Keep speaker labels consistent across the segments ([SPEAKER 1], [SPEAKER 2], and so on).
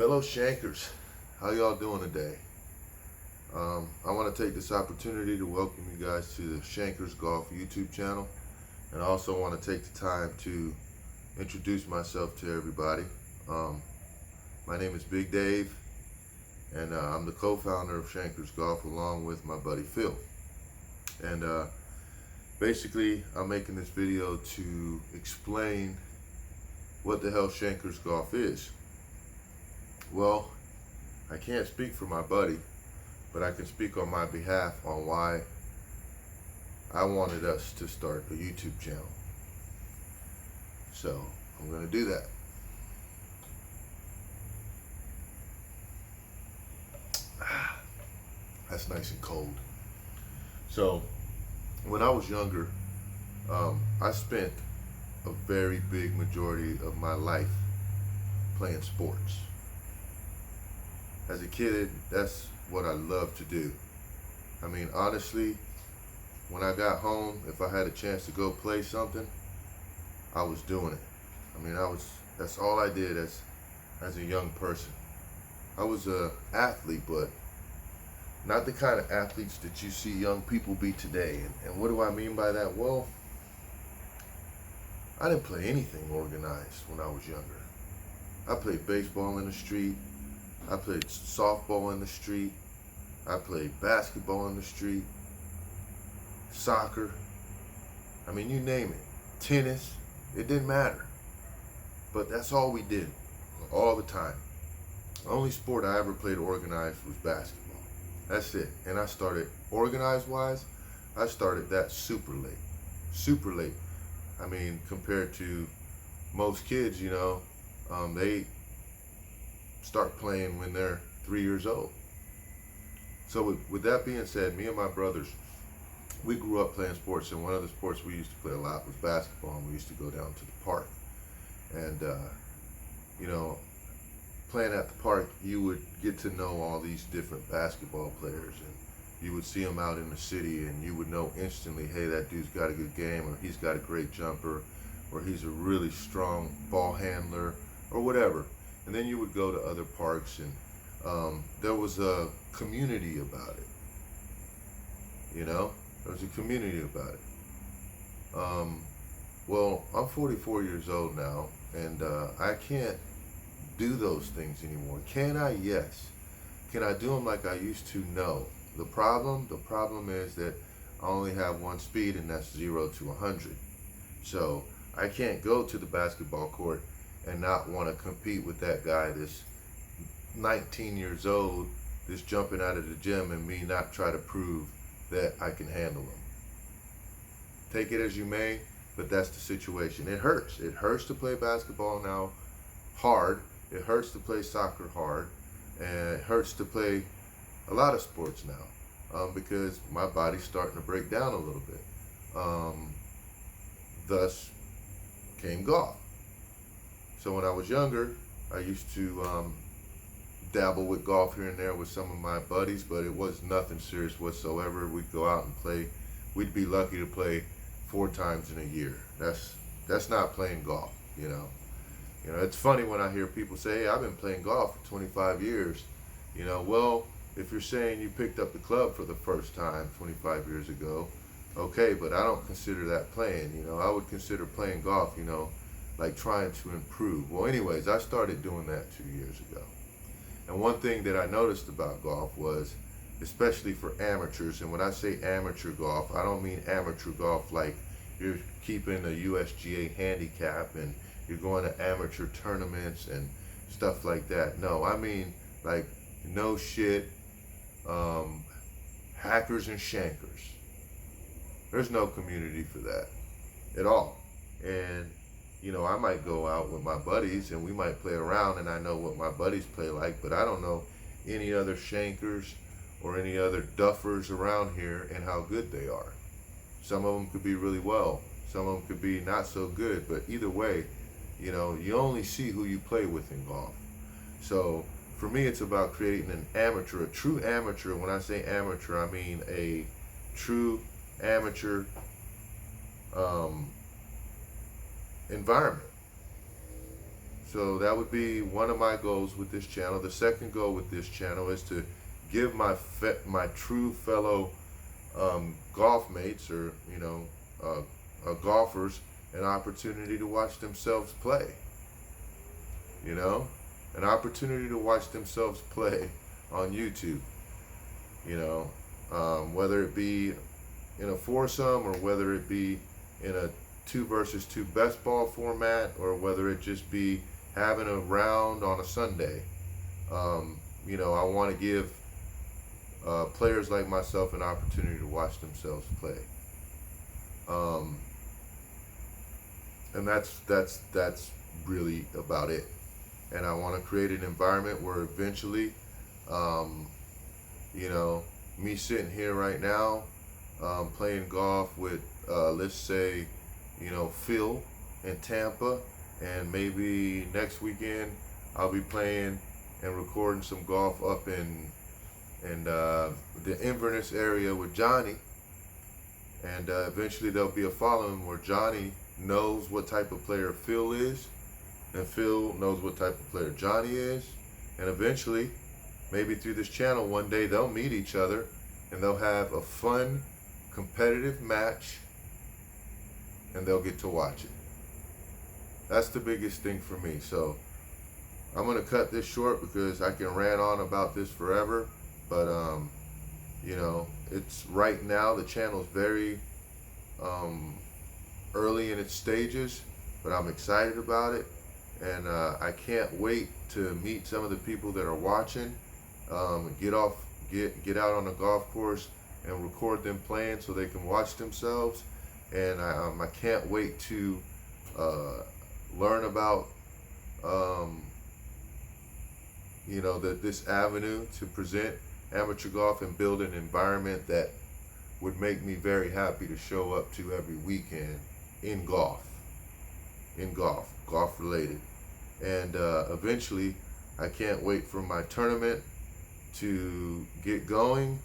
[SPEAKER 1] Fellow Shankers, how y'all doing today? I want to take this opportunity to welcome you guys to the ShankersGolf YouTube channel, and I also want to take the time to introduce myself to everybody. My name is Big Dave, and I'm the co-founder of ShankersGolf along with my buddy Phil. And basically, I'm making this video to explain what the hell ShankersGolf is. Well, I can't speak for my buddy, but I can speak on my behalf on why I wanted us to start a YouTube channel. So I'm going to do that. That's nice and cold. So when I was younger, I spent a very big majority of my life playing sports. As a kid, that's what I loved to do. I mean, honestly, when I got home, if I had a chance to go play something, I was doing it. I mean, that's all I did as a young person. I was an athlete, but not the kind of athletes that you see young people be today. And what do I mean by that? Well, I didn't play anything organized when I was younger. I played baseball in the street. I played softball in the street. I played basketball in the street. Soccer. I mean, you name it. Tennis. It didn't matter. But that's all we did. All the time. The only sport I ever played organized was basketball. That's it. And I started, organized-wise, I started that super late. Super late. I mean, compared to most kids, you know, they start playing when they're 3 years old. So with that being said, me and my brothers, we grew up playing sports, and one of the sports we used to play a lot was basketball, and we used to go down to the park. And, you know, playing at the park, you would get to know all these different basketball players, and you would see them out in the city, and you would know instantly, hey, that dude's got a good game, or he's got a great jumper, or he's a really strong ball handler, or whatever. And then you would go to other parks, and there was a community about it. You know, there was a community about it. Well, I'm 44 years old now, and I can't do those things anymore. Can I? Yes. Can I do them like I used to? No. The problem is that I only have one speed, and that's 0 to 100. So I can't go to the basketball court and not want to compete with that guy that's 19 years old, that's jumping out of the gym, and me not try to prove that I can handle him. Take it as you may, but that's the situation. It hurts. It hurts to play basketball now hard. It hurts to play soccer hard. And it hurts to play a lot of sports now because my body's starting to break down a little bit. Thus came golf. So when I was younger, I used to dabble with golf here and there with some of my buddies, but it was nothing serious whatsoever. We'd go out and play. We'd be lucky to play 4 times in a year. That's not playing golf, you know. You know, it's funny when I hear people say, hey, I've been playing golf for 25 years. You know, well, if you're saying you picked up the club for the first time 25 years ago, okay, but I don't consider that playing. You know, I would consider playing golf, you know, like trying to improve. Well, anyways, I started doing that 2 years ago. And one thing that I noticed about golf was, especially for amateurs, and when I say amateur golf, I don't mean amateur golf like you're keeping a USGA handicap and you're going to amateur tournaments and stuff like that. No, I mean like no shit, hackers and shankers. There's no community for that at all. And you know, I might go out with my buddies and we might play around, and I know what my buddies play like, but I don't know any other shankers or any other duffers around here and how good they are. Some of them could be really well, some of them could be not so good, but either way, you know, you only see who you play with in golf. So for me, it's about creating an amateur, a true amateur. When I say amateur, I mean a true amateur environment. So that would be one of my goals with this channel. The second goal with this channel is to give my true fellow golf mates, or golfers, an opportunity to watch themselves play. An opportunity to watch themselves play on YouTube. Whether it be in a foursome, or whether it be in a 2 versus 2 best ball format, or whether it just be having a round on a Sunday. I want to give players like myself an opportunity to watch themselves play. And that's really about it. And I want to create an environment where eventually, me sitting here right now, playing golf with, let's say, Phil in Tampa, and maybe next weekend I'll be playing and recording some golf up in the Inverness area with Johnny, and eventually there'll be a following where Johnny knows what type of player Phil is, and Phil knows what type of player Johnny is, and eventually, maybe through this channel, one day they'll meet each other and they'll have a fun, competitive match, and they'll get to watch it. That's the biggest thing for me. So I'm gonna cut this short because I can rant on about this forever. But it's right now, the channel's very early in its stages, but I'm excited about it, and I can't wait to meet some of the people that are watching, get out on the golf course and record them playing so they can watch themselves. And I can't wait to learn about this avenue to present amateur golf and build an environment that would make me very happy to show up to every weekend in golf related. And eventually, I can't wait for my tournament to get going,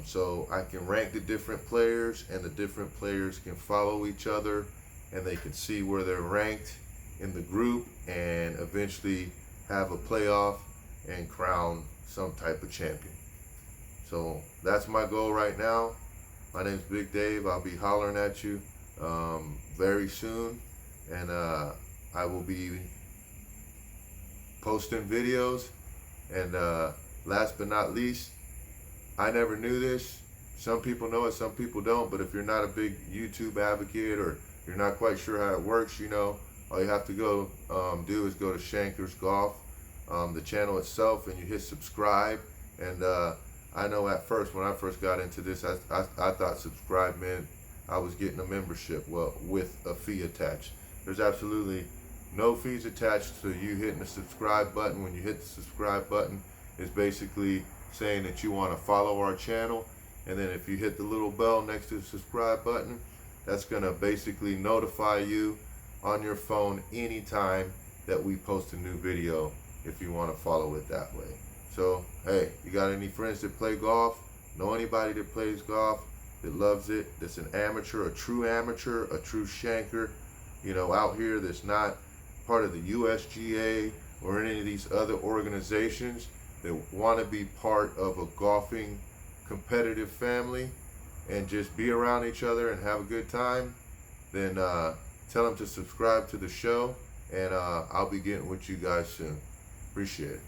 [SPEAKER 1] so I can rank the different players, and the different players can follow each other, and they can see where they're ranked in the group, and eventually have a playoff and crown some type of champion. So that's my goal right now. My name's Big Dave. I'll be hollering at you very soon, and I will be posting videos. And last but not least, I never knew this. Some people know it, some people don't. But if you're not a big YouTube advocate, or you're not quite sure how it works, all you have to go do is go to ShankersGolf, the channel itself, and you hit subscribe. And I know at first, when I first got into this, I thought subscribe meant I was getting a membership, well, with a fee attached. There's absolutely no fees attached to you hitting the subscribe button. When you hit the subscribe button, it's basically saying that you want to follow our channel. And then if you hit the little bell next to the subscribe button, that's going to basically notify you on your phone anytime that we post a new video, if you want to follow it that way. So, hey, you got any friends that play golf? Know anybody that plays golf, that loves it, that's an amateur, a true shanker, out here, that's not part of the USGA or any of these other organizations, that want to be part of a golfing competitive family and just be around each other and have a good time, then tell them to subscribe to the show, and I'll be getting with you guys soon. Appreciate it.